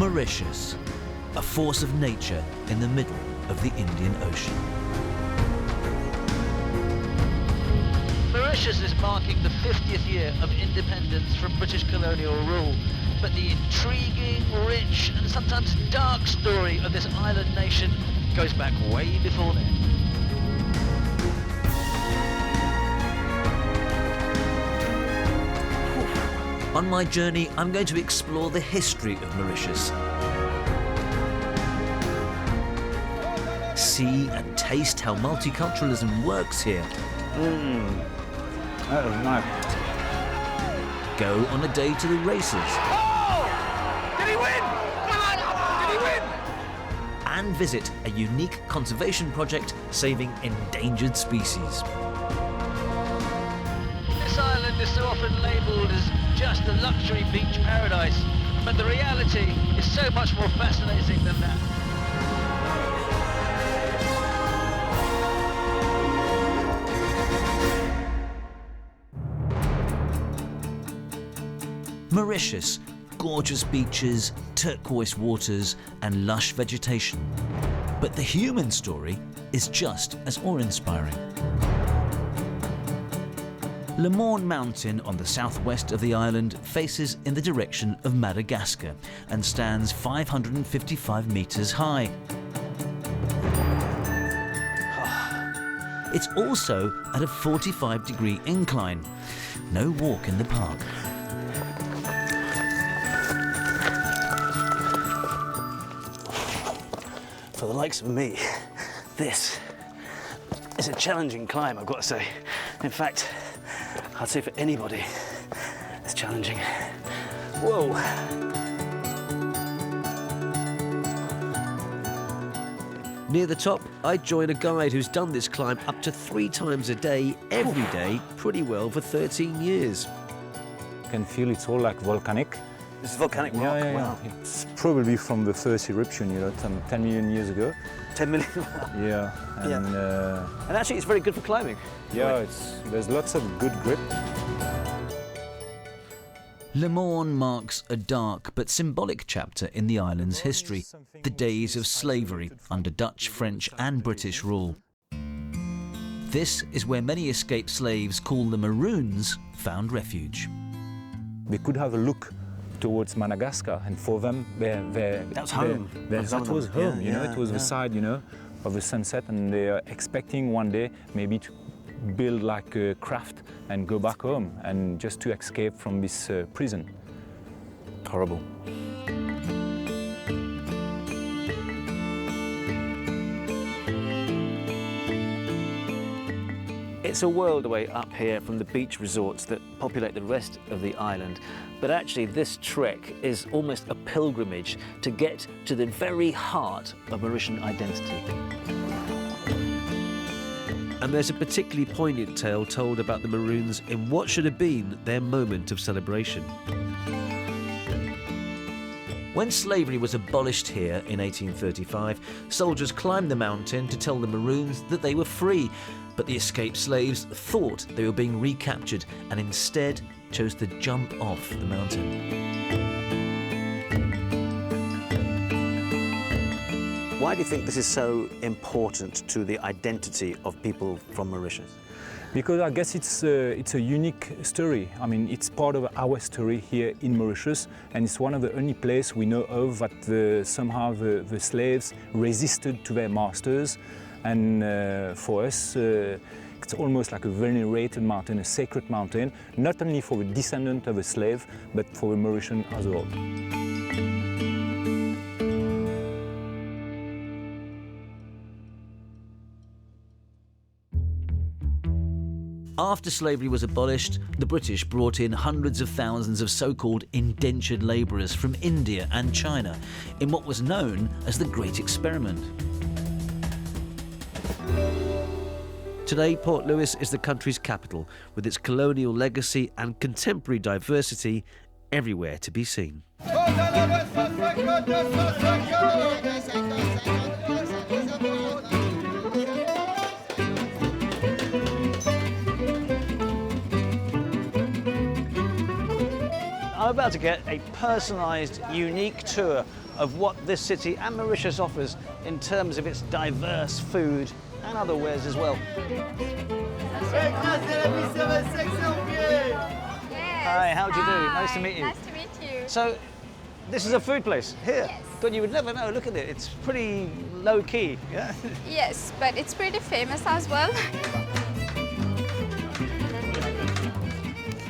Mauritius, a force of nature in the middle of the Indian Ocean. Mauritius is marking the 50th year of independence from British colonial rule, but the intriguing, rich and sometimes dark story of this island nation goes back way before then. On my journey, I'm going to explore the history of Mauritius. See and taste how multiculturalism works here. That was nice. Go on a day to the races. Oh! Did he win? Did he win? And visit a unique conservation project saving endangered species. This island is so often labelled as just a luxury beach paradise, but the reality is so much more fascinating than that. Mauritius, gorgeous beaches, turquoise waters and lush vegetation. But the human story is just as awe-inspiring. Le Morne mountain on the southwest of the island faces in the direction of Madagascar and stands 555 meters high. It's also at a 45-degree incline. No walk in the park. For the likes of me, this is a challenging climb, I've got to say. In fact, I'd say for anybody, it's challenging. Whoa. Near the top, I join a guide who's done this climb up to 3 times a day, every day, pretty well for 13 years. You can feel it's all like volcanic. This is volcanic rock. Yeah. It's probably from the first eruption, 10 million years ago. 10 million. Yeah. And actually, it's very good for climbing. Yeah, there's lots of good grip. Le Morne marks a dark but symbolic chapter in the island's history, the days of slavery under Dutch, French and British rule. This is where many escaped slaves called the Maroons found refuge. We could have a look towards Madagascar, and for them, That's home. That was home, Yeah, it was the side, of the sunset, and they are expecting one day maybe to build like a craft and go back home, and just to escape from this prison. Horrible. It's a world away up here from the beach resorts that populate the rest of the island. But actually this trek is almost a pilgrimage to get to the very heart of Mauritian identity. And there's a particularly poignant tale told about the Maroons in what should have been their moment of celebration. When slavery was abolished here in 1835, soldiers climbed the mountain to tell the Maroons that they were free. But the escaped slaves thought they were being recaptured and instead chose to jump off the mountain. Why do you think this is so important to the identity of people from Mauritius? Because I guess it's a unique story. I mean, it's part of our story here in Mauritius, and it's one of the only places we know of that somehow the slaves resisted to their masters. And for us, it's almost like a venerated mountain, a sacred mountain, not only for the descendant of a slave, but for the Mauritian as a whole. After slavery was abolished, the British brought in hundreds of thousands of so-called indentured labourers from India and China in what was known as the Great Experiment. Today, Port Louis is the country's capital, with its colonial legacy and contemporary diversity everywhere to be seen. I'm about to get a personalised, unique tour of what this city and Mauritius offers in terms of its diverse food and other wares as well. Hi, how do you do? Nice to meet you. Nice to meet you. So, this is a food place here, Yes. but you would never know. Look at it; it's pretty low key. Yeah. Yes, but it's pretty famous as well.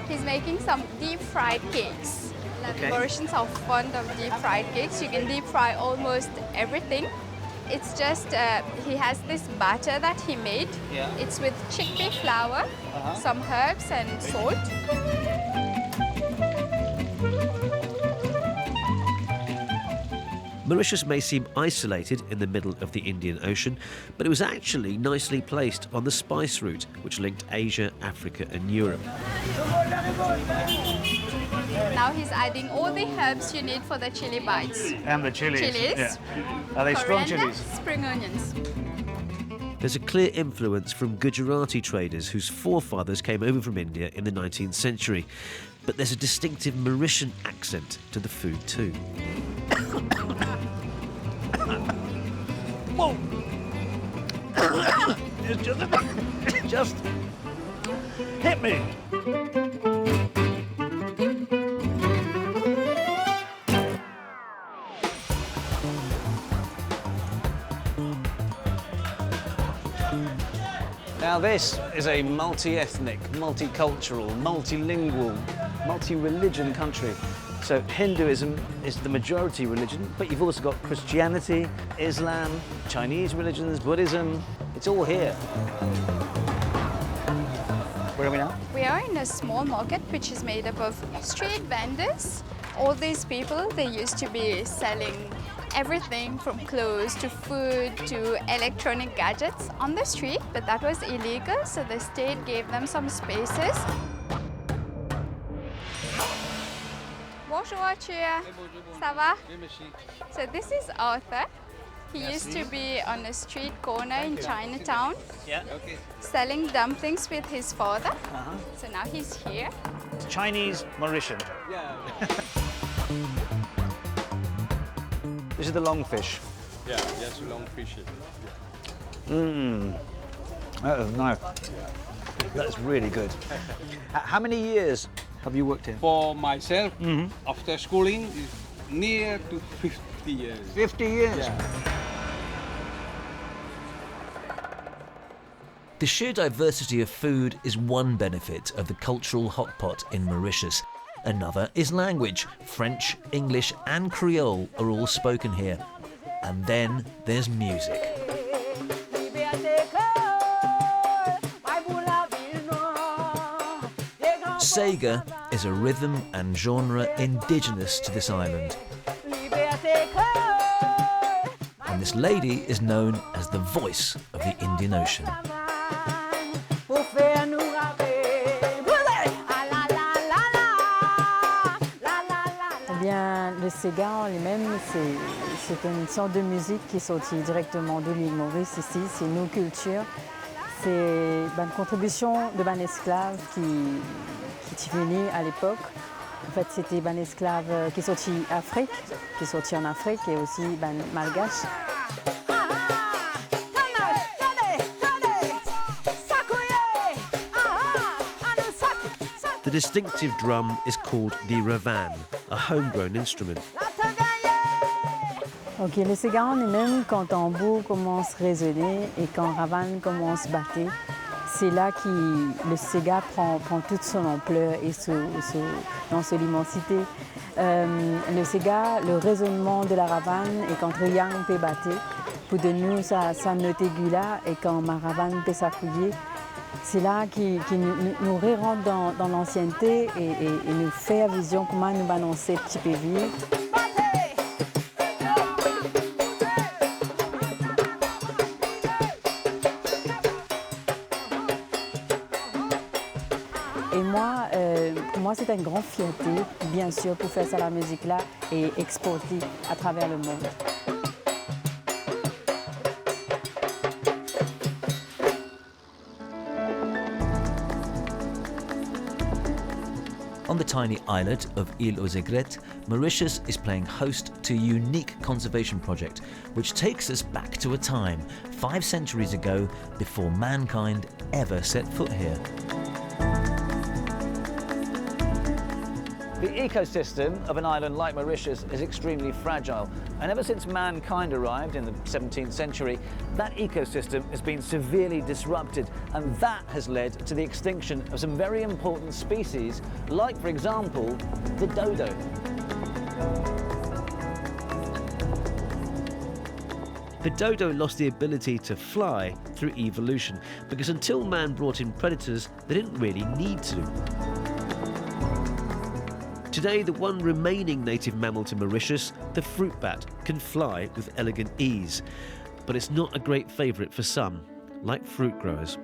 He's making some deep fried cakes. Okay. Mauritians are fond of deep fried cakes. You can deep fry almost everything. It's just he has this batter that he made. Yeah. It's with chickpea flour, some herbs and salt. Mauritius may seem isolated in the middle of the Indian Ocean, but it was actually nicely placed on the spice route which linked Asia, Africa and Europe. Now he's adding all the herbs you need for the chili bites. And the chilies. Chilies. Yeah. Are they strong Coriander, chilies? spring onions. There's a clear influence from Gujarati traders whose forefathers came over from India in the 19th century. But there's a distinctive Mauritian accent to the food too. Whoa! It just hit me. Now this is a multi-ethnic, multicultural, multilingual, multi-religion country. So Hinduism is the majority religion, but you've also got Christianity, Islam, Chinese religions, Buddhism. It's all here. Where are we now? We are in a small market which is made up of street vendors. All these people, they used to be selling everything from clothes to food to electronic gadgets on the street, but that was illegal, so the state gave them some spaces. Bonjour, Chia. Ça va? So this is Arthur. He used to be on a street corner in Chinatown, Yeah. selling dumplings with his father. So now he's here. Chinese Mauritian. This is the longfish. Yeah, yes, long fishing. That is nice. That's really good. How many years have you worked here? For myself, after schooling, is near to 50 years. 50 years. Yeah. The sheer diversity of food is one benefit of the cultural hotpot in Mauritius. Another is language. French, English and Creole are all spoken here. And then there's music. Sega is a rhythm and genre indigenous to this island. And this lady is known as the voice of the Indian Ocean. Eh bien, le Sega en lui-même, c'est une sorte de musique qui est sortie directement de l'île Maurice ici, c'est nos cultures. C'est une contribution de ban esclave qui est venu à l'époque. En fait, c'était ban esclave qui est sorti Afrique, qui est sorti en Afrique et aussi ban malgache. The distinctive drum is called the Ravan, a homegrown instrument. Ok, le Sega en lui-même, quand tambour commence à résonner et quand Ravan commence à battre, c'est là que le Sega prend toute son ampleur et dans son immensité. Le Sega, le résonnement de la Ravan et quand Riang peut battre, pour de nous, ça note aigu là et quand ma Ravan peut s'appuyer, c'est là qui nous rentre dans l'ancienneté et nous fait la vision comment nous balancer petit peu vivre. Et moi, pour moi, c'est une grande fierté, bien sûr, pour faire ça la musique-là et exporter à travers le monde. On the tiny islet of Île aux Aigrettes, Mauritius is playing host to a unique conservation project which takes us back to a time 5 centuries ago before mankind ever set foot here. The ecosystem of an island like Mauritius is extremely fragile, and ever since mankind arrived in the 17th century, that ecosystem has been severely disrupted, and that has led to the extinction of some very important species, like, for example, the dodo. The dodo lost the ability to fly through evolution, because until man brought in predators, they didn't really need to. Today, the one remaining native mammal to Mauritius, the fruit bat, can fly with elegant ease. But it's not a great favourite for some, like fruit growers.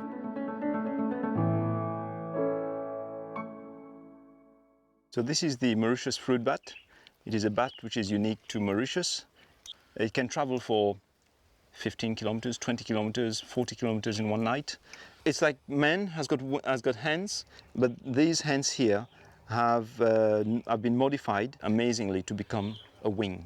So this is the Mauritius fruit bat. It is a bat which is unique to Mauritius. It can travel for 15 kilometers, 20 kilometers, 40 kilometers in one night. It's like man has got hands, but these hands here have been modified amazingly to become a wing.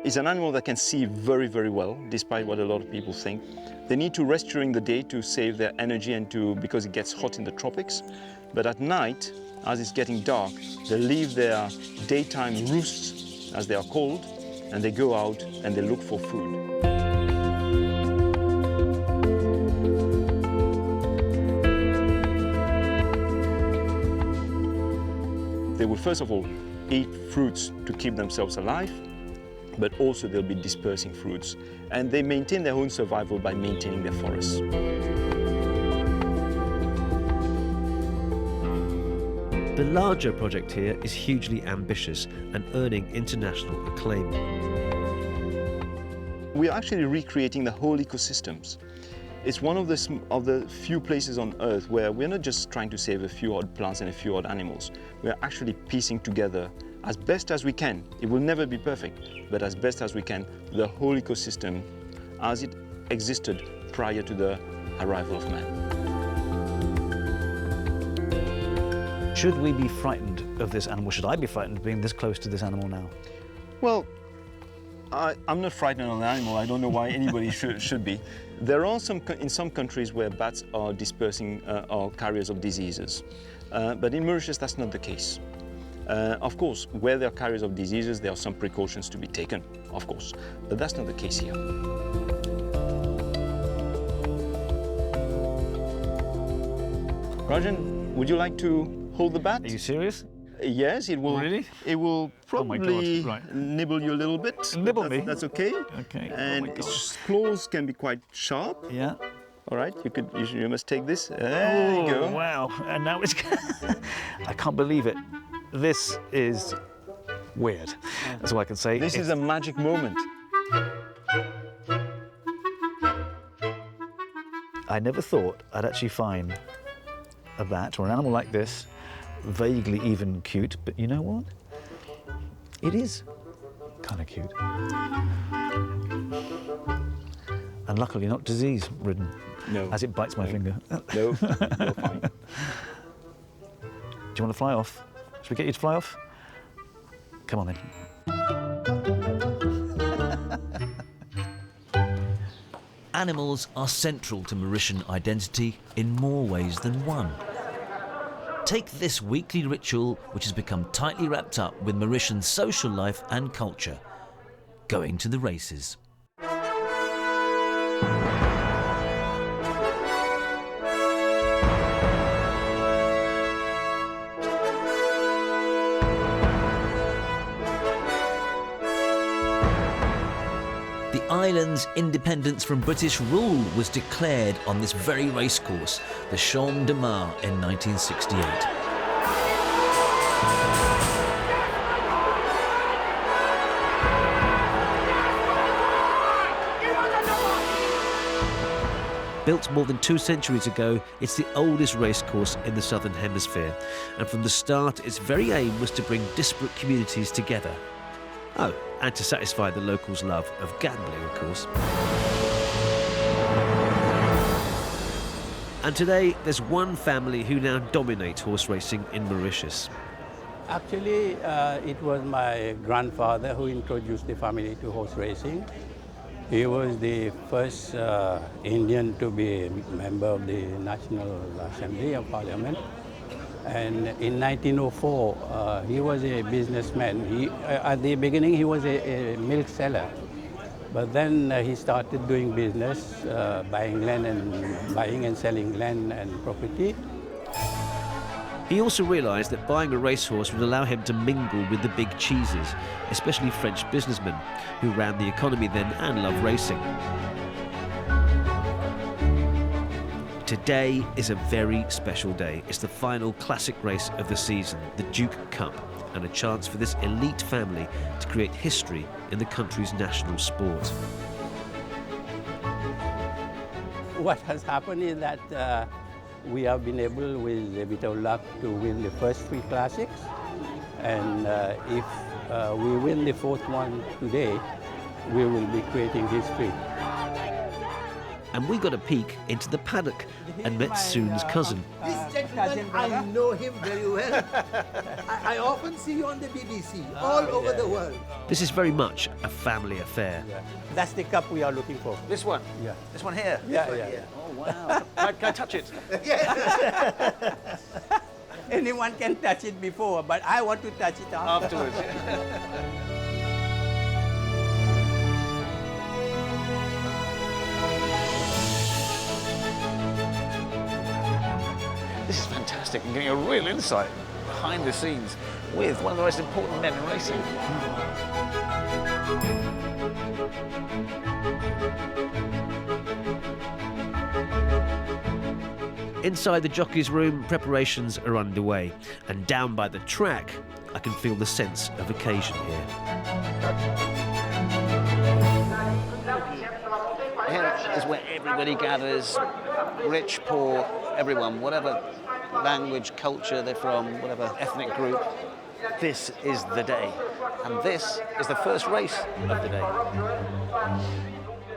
It's an animal that can see very, very well, despite what a lot of people think. They need to rest during the day to save their energy and because it gets hot in the tropics. But at night, as it's getting dark, they leave their daytime roosts, as they are called, and they go out and they look for food. They will first of all eat fruits to keep themselves alive, but also they'll be dispersing fruits. And they maintain their own survival by maintaining their forests. The larger project here is hugely ambitious and earning international acclaim. We are actually recreating the whole ecosystems. It's one of the few places on Earth where we're not just trying to save a few odd plants and a few odd animals. We're actually piecing together as best as we can. It will never be perfect, but as best as we can, the whole ecosystem as it existed prior to the arrival of man. Should we be frightened of this animal? Should I be frightened of being this close to this animal now? Well, I'm not frightened of an animal. I don't know why anybody should be. There are in some countries where bats are dispersing or carriers of diseases. But in Mauritius, that's not the case. Of course, where there are carriers of diseases, there are some precautions to be taken, of course. But that's not the case here. Rajan, would you like to hold the bat? Are you serious? Yes, it will. Really? It will probably nibble you a little bit. Nibble me? That's okay. Okay. And its claws can be quite sharp. Yeah. All right. You must take this. There you go. Wow. And now it's. I can't believe it. This is weird. That's all I can say. This is a magic moment. I never thought I'd actually find a bat or an animal like this vaguely even cute, but you know what? It is kind of cute. And luckily not disease-ridden, as it bites my finger. No, you're fine. Do you want to fly off? Should we get you to fly off? Come on then. Animals are central to Mauritian identity in more ways than one. Take this weekly ritual which has become tightly wrapped up with Mauritian social life and culture, going to the races. The island's independence from British rule was declared on this very racecourse, the Champ de Mars, in 1968. Built more than 2 centuries ago, it's the oldest racecourse in the Southern Hemisphere, and from the start its very aim was to bring disparate communities together. Oh, and to satisfy the locals' love of gambling, of course. And today, there's one family who now dominate horse racing in Mauritius. Actually, it was my grandfather who introduced the family to horse racing. He was the first Indian to be a member of the National Assembly of Parliament. And in 1904, he was a businessman. At the beginning, he was a milk seller. But then he started doing business, buying and selling land and property. He also realised that buying a racehorse would allow him to mingle with the big cheeses, especially French businessmen, who ran the economy then and loved racing. Today is a very special day. It's the final classic race of the season, the Duke Cup, and a chance for this elite family to create history in the country's national sport. What has happened is that we have been able, with a bit of luck, to win the first 3 classics. And if we win the 4th one today, we will be creating history. And we got a peek into the paddock and met Soon's cousin. This gentleman, I know him very well. I often see you on the BBC, all over the world. This is very much a family affair. Yeah. That's the cup we are looking for. This one? Yeah. This one here? Yeah. Oh, wow. Can I touch it? Anyone can touch it before, but I want to touch it afterwards. This is fantastic. I'm getting a real insight behind the scenes with one of the most important men in racing. Inside the jockey's room, preparations are underway, and down by the track, I can feel the sense of occasion here. Here is where everybody gathers, rich, poor, everyone, whatever language, culture they're from, whatever ethnic group. This is the day, and this is the first race of the day.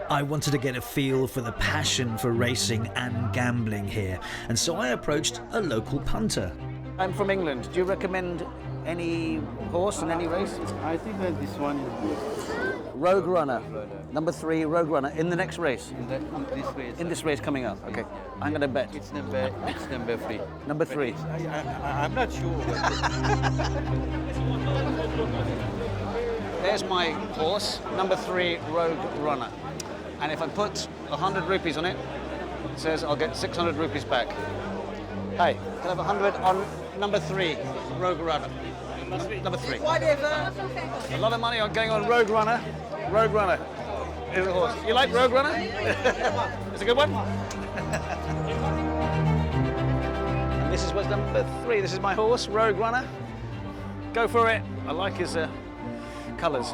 I wanted to get a feel for the passion for racing and gambling here, and so I approached a local punter. I'm from England. Do you recommend any horse in any race? I think that this one is good. Rogue Runner, number 3, Rogue Runner, in the next race? In this race coming up, okay. I'm going to bet. It's number 3. Number 3. I'm not sure. There's my horse, number 3, Rogue Runner. And if I put 100 rupees on it, it says I'll get 600 rupees back. Hey, can I have 100 on number 3, Rogue Runner? Number 3. Whatever. A lot of money on going on Rogue Runner. Rogue Runner is a horse. You like Rogue Runner? It's a good one. And this was number 3. This is my horse, Rogue Runner. Go for it. I like his colours.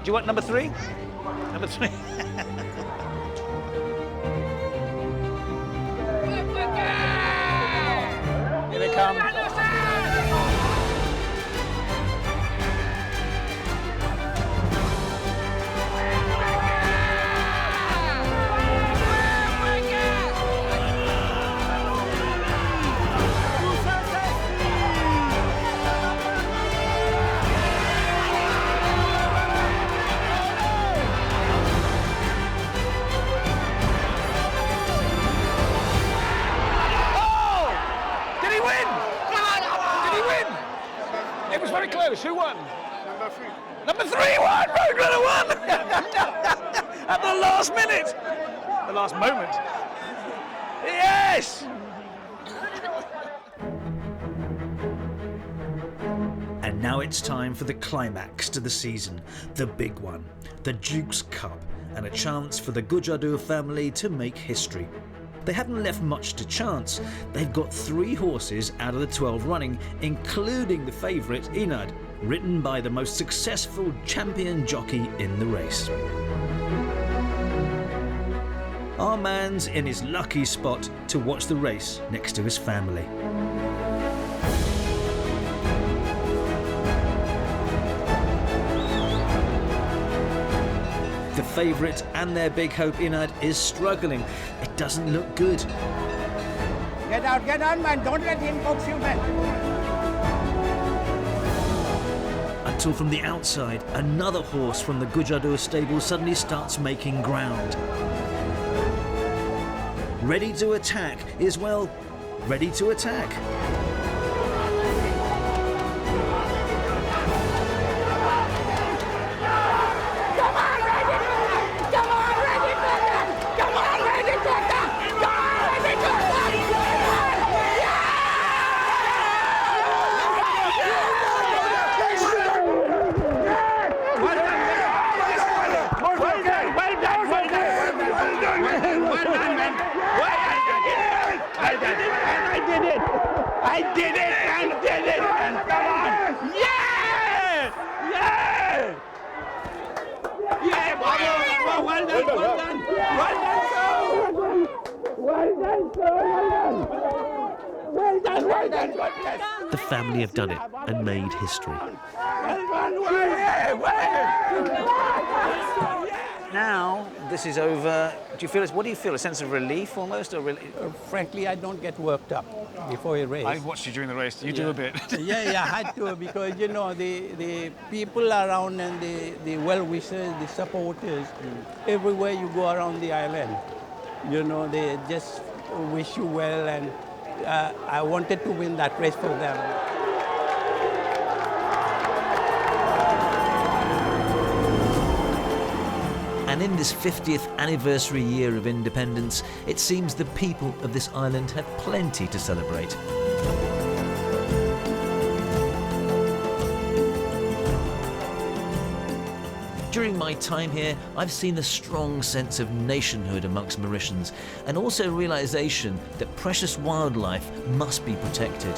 Do you want number 3? Number 3. Here they come. Who won? Number 3. Number 3 won! Rogue Runner won! At the last minute! The last moment. Yes! And now it's time for the climax to the season, the big one, the Duke's Cup, and a chance for the Gujadu family to make history. They haven't left much to chance. They've got 3 horses out of the 12 running, including the favourite Enad, ridden by the most successful champion jockey in the race. Our man's in his lucky spot to watch the race next to his family. The favourite and their big hope Inad is struggling. It doesn't look good. Get out, man. Don't let him coax you, man. Until from the outside, another horse from the Gujador stable suddenly starts making ground. Ready to attack is, well, ready to attack. I did it! And come on! Yeah! Yeah! Yeah, bravo! Well done, well done! Well done, sir! Well done! Well done! The family have done it and made history. Now this is over. What do you feel? A sense of relief almost, or Frankly, I don't get worked up before a race. I watched you during the race. You do a bit. Yeah, I had to, because you know the people around and the well-wishers, the supporters, everywhere you go around the island, you know, they just wish you well, and I wanted to win that race for them. And in this 50th anniversary year of independence, it seems the people of this island have plenty to celebrate. During my time here, I've seen a strong sense of nationhood amongst Mauritians, and also realization that precious wildlife must be protected.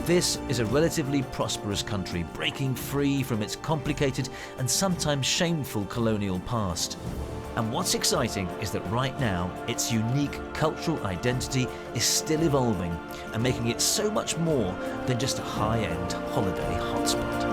This is a relatively prosperous country, breaking free from its complicated and sometimes shameful colonial past. And what's exciting is that right now, its unique cultural identity is still evolving and making it so much more than just a high-end holiday hotspot.